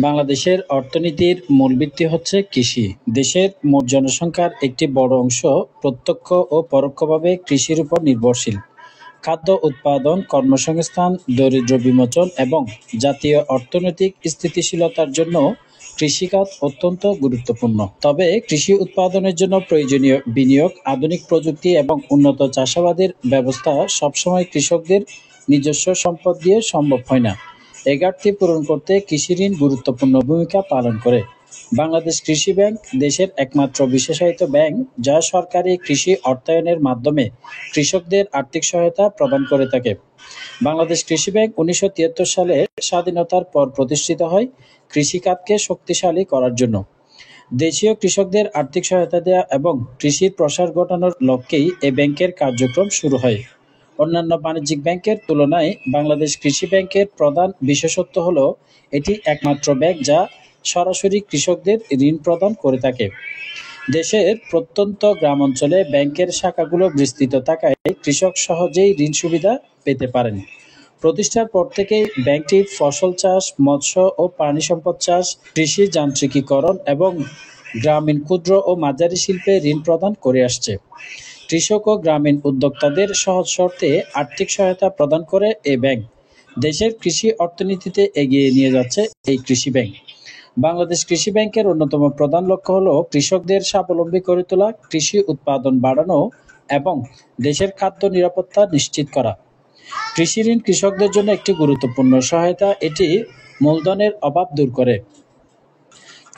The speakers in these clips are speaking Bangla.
বাংলাদেশের অর্থনীতির মূল ভিত্তি হচ্ছে কৃষি। দেশের মোট জনসংখ্যার একটি বড় অংশ প্রত্যক্ষ ও পরোক্ষভাবে কৃষির উপর নির্ভরশীল। খাদ্য উৎপাদন, কর্মসংস্থান, দারিদ্র্য বিমোচন এবং জাতীয় অর্থনৈতিক স্থিতিশীলতার জন্য কৃষিখাত অত্যন্ত গুরুত্বপূর্ণ। তবে কৃষি উৎপাদনের জন্য প্রয়োজনীয় বিনিয়োগ, আধুনিক প্রযুক্তি এবং উন্নত চাষাবাদের ব্যবস্থা সবসময় কৃষকদের নিজস্ব সম্পদ দিয়ে সম্ভব হয় না। এই ঘাটতি পূরণ করতে কৃষি ঋণ গুরুত্বপূর্ণ ভূমিকা পালন করে। বাংলাদেশ কৃষি ব্যাংক দেশের একমাত্র বিশেষায়িত ব্যাংক যা সরকারি কৃষি অর্থায়নের মাধ্যমে কৃষকদের আর্থিক সহায়তা প্রদান করে থাকে। বাংলাদেশ কৃষি ব্যাংক 1973 সালে স্বাধীনতার পর প্রতিষ্ঠিত হয় কৃষিখাতকে শক্তিশালী করার জন্য। দেশীয় কৃষকদের আর্থিক সহায়তা দেওয়া এবং কৃষির প্রসার ঘটানোর লক্ষ্যেই এ ব্যাংকের কার্যক্রম শুরু হয়। অন্যান্য বাণিজ্যিক ব্যাংকের তুলনায় বাংলাদেশ কৃষি ব্যাংকের প্রধান বিশেষত্ব হল এটি একমাত্র ব্যাংক যা সরাসরি কৃষকদের ঋণ প্রদান করে থাকে। দেশের প্রত্যন্ত গ্রাম অঞ্চলে ব্যাংকের শাখাগুলো বিস্তৃত থাকায় কৃষক সহজেই ঋণ সুবিধা পেতে পারেন। প্রতিষ্ঠার পর থেকেই ব্যাংকটি ফসল চাষ, মৎস্য ও প্রাণী সম্পদ চাষ, কৃষি যান্ত্রিকীকরণ এবং গ্রামীণ ক্ষুদ্র ও মাঝারি শিল্পে ঋণ প্রদান করে আসছে। কৃষক ও গ্রামীণ উদ্যোক্তাদের সহজ শর্তে আর্থিক সহায়তা প্রদান করে এই ব্যাংক। দেশের কৃষি অর্থনীতিতে এগিয়ে নিয়ে যাচ্ছে এই কৃষি ব্যাংক। বাংলাদেশ কৃষি ব্যাংকের অন্যতম প্রধান লক্ষ্য হল কৃষকদের স্বাবলম্বী করে তোলা, কৃষি উৎপাদন বাড়ানো এবং দেশের খাদ্য নিরাপত্তা নিশ্চিত করা। কৃষি ঋণ কৃষকদের জন্য একটি গুরুত্বপূর্ণ সহায়তা। এটি মূলধনের অভাব দূর করে,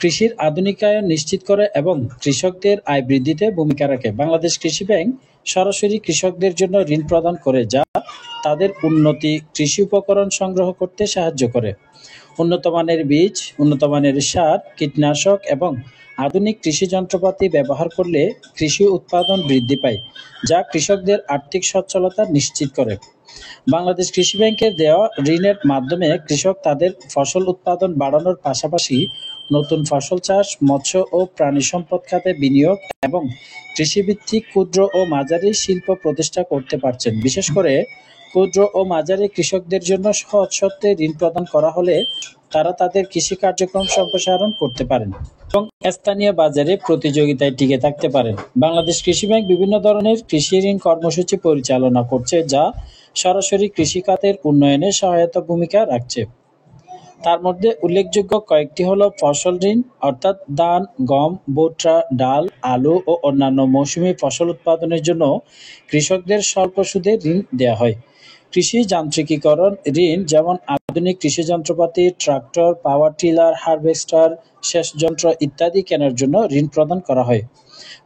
কৃষির আধুনিকায়ন নিশ্চিত করে এবং কৃষকদের আয় বৃদ্ধিতে ভূমিকা রাখে। বাংলাদেশ কৃষি ব্যাংক সরাসরি কৃষকদের জন্য ঋণ প্রদান করে যা তাদের উন্নতি কৃষি উপকরণ সংগ্রহ করতে সাহায্য করে। উন্নত মানের বীজ, উন্নত মানের সার, কীটনাশক এবং আধুনিক কৃষি যন্ত্রপাতি ব্যবহার করলে কৃষি উৎপাদন বৃদ্ধি পায়, যা কৃষকদের আর্থিক সচ্ছলতা নিশ্চিত করে। বাংলাদেশ কৃষি ব্যাংকের দেওয়া ঋণের মাধ্যমে কৃষক তাদের ফসল উৎপাদন বাড়ানোর পাশাপাশি নতুন ফসল চাষ, মৎস্য ও প্রাণী সম্পদ খাতে বিনিয়োগ এবং কৃষিভিত্তিক ক্ষুদ্র ও মাঝারি শিল্প প্রতিষ্ঠা করতে পারছেন। বিশেষ করে ক্ষুদ্র ও মাঝারি কৃষকদের জন্য সহজ শর্তে ঋণ প্রদান করা হলে তারা তাদের কৃষি কার্যক্রম সম্প্রসারণ করতে পারেন এবং স্থানীয় বাজারে প্রতিযোগিতায় টিকে থাকতে পারেন। বাংলাদেশ কৃষি ব্যাংক বিভিন্ন ধরনের কৃষি ঋণ কর্মসূচি পরিচালনা করছে যা সরাসরি কৃষি খাতের উন্নয়নে সহায়তা ভূমিকা রাখছে। তার মধ্যে উল্লেখযোগ্য কয়েকটি হলো ফসল ঋণ, অর্থাৎ ধান, গম, ভুট্টা, ডাল, আলু ও অন্যান্য মৌসুমী ফসল উৎপাদনের জন্য কৃষকদের স্বল্প সুদে ঋণ দেওয়া হয়। কৃষি যান্ত্রিকীকরণ ঋণ, যেমন আধুনিক কৃষি যন্ত্রপাতি, ট্রাক্টর, পাওয়ার টিলার, হারভেস্টার, সেচ যন্ত্র ইত্যাদি কেনার জন্য ঋণ প্রদান করা হয়।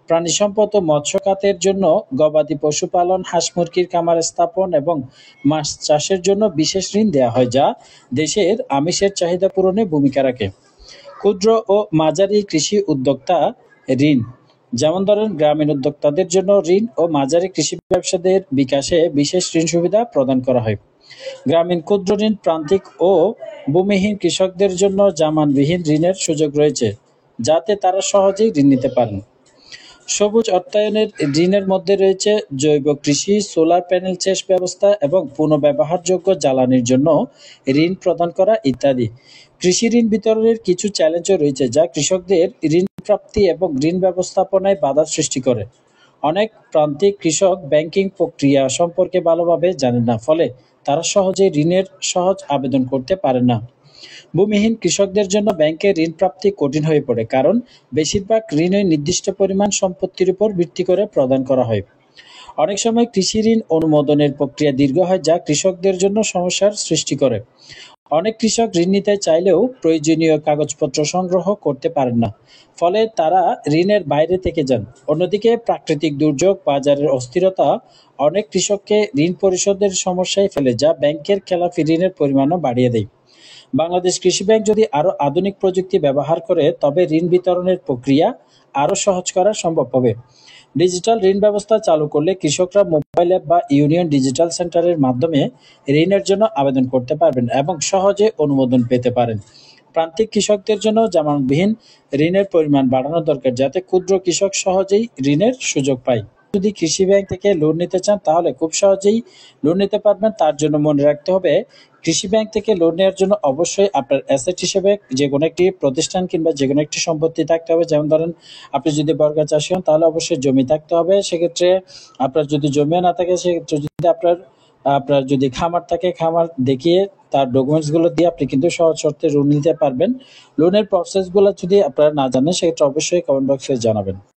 প্রাণী সম্পদ ও মৎস্য খাতের জন্য গবাদি পশুপালন, হাঁস মুরগির খামার স্থাপন এবং মাছ চাষের জন্য বিশেষ ঋণ দেওয়া হয় যা দেশের আমিষের চাহিদা পূরণে ভূমিকা রাখে। ক্ষুদ্র ও মাঝারি কৃষি উদ্যোক্তা ঋণ, যেমন ধরেন গ্রামীণ উদ্যোক্তাদের জন্য ঋণ ও মাঝারি কৃষি ব্যবসাদের বিকাশে বিশেষ ঋণ সুবিধা প্রদান করা হয়। গ্রামীণ ক্ষুদ্র ঋণ, প্রান্তিক ও ভূমিহীন কৃষকদের জন্য জামানবিহীন ঋণের সুযোগ রয়েছে যাতে তারা সহজেই ঋণ নিতে পারেন। সবুজ অর্থায়নের ঋণের মধ্যে রয়েছে জৈব কৃষি, সোলার প্যানেল সেচ ব্যবস্থা এবং পুনঃব্যবহারযোগ্য জ্বালানির জন্য ঋণ প্রদান করা ইত্যাদি। কৃষি ঋণ বিতরণের কিছু চ্যালেঞ্জও রয়েছে যা কৃষকদের ঋণ প্রাপ্তি এবং ঋণ ব্যবস্থাপনায় বাধা সৃষ্টি করে। অনেক প্রান্তিক কৃষক ব্যাংকিং প্রক্রিয়া সম্পর্কে ভালোভাবে জানেন না, ফলে তারা সহজে ঋণের সহজ আবেদন করতে পারে না। ভূমিহীন কৃষকদের জন্য ব্যাংকে ঋণ প্রাপ্তি কঠিন হয়ে পড়ে, কারণ বেশিরভাগ ঋণই নির্দিষ্ট পরিমাণ সম্পত্তির উপর ভিত্তি করে প্রদান করা হয়। অনেক সময় কৃষি ঋণ অনুমোদনের প্রক্রিয়া দীর্ঘ হয় যা কৃষকদের জন্য সমস্যার সৃষ্টি করে। অনেক কৃষক ঋণ নিতে চাইলেও প্রয়োজনীয় কাগজপত্র সংগ্রহ করতে পারেন না, ফলে তারা ঋণের বাইরে থেকে যান। অন্যদিকে প্রাকৃতিক দুর্যোগ, বাজারের অস্থিরতা অনেক কৃষককে ঋণ পরিশোধের সমস্যায় ফেলে, যা ব্যাংকের খেলাপি ঋণের পরিমাণও বাড়িয়ে দেয়। বাংলাদেশ কৃষি ব্যাংক যদি আরও আধুনিক প্রযুক্তি ব্যবহার করে তবে ঋণ বিতরণের প্রক্রিয়া আরও সহজ করা সম্ভব হবে। ডিজিটাল ঋণ ব্যবস্থা চালু করলে কৃষকরা মোবাইল অ্যাপ বা ইউনিয়ন ডিজিটাল সেন্টারের মাধ্যমে ঋণের জন্য আবেদন করতে পারবেন এবং সহজে অনুমোদন পেতে পারেন। প্রান্তিক কৃষকদের জন্য জামানতবিহীন ঋণের পরিমাণ বাড়ানো দরকার যাতে ক্ষুদ্র কৃষক সহজেই ঋণের সুযোগ পায়। যদি কৃষি ব্যাংক থেকে লোন নিতে চান তাহলে খুব সহজেই লোন নিতে পারবেন। তার জন্য মনে রাখতে হবে কৃষি ব্যাংক থেকে লোন নেওয়ার জন্য অবশ্যই আপনার অ্যাসেট হিসেবে যেকোনো একটি প্রতিষ্ঠান কিংবা যেকোনো একটি সম্পত্তি থাকতে হবে। যেমন ধরেন আপনি যদি বর্গা চাষী হন তাহলে অবশ্যই জমি থাকতে হবে। সেক্ষেত্রে আপনার যদি জমিও না থাকে সেক্ষেত্রে যদি আপনার আপনার যদি খামার থাকে খামার দেখিয়ে তার ডকুমেন্টস গুলো দিয়ে আপনি কিন্তু সহজ শর্তে লোন নিতে পারবেন। লোনের প্রসেস গুলো যদি আপনারা না জানেন সেক্ষেত্রে অবশ্যই কমেন্ট বক্সে জানাবেন।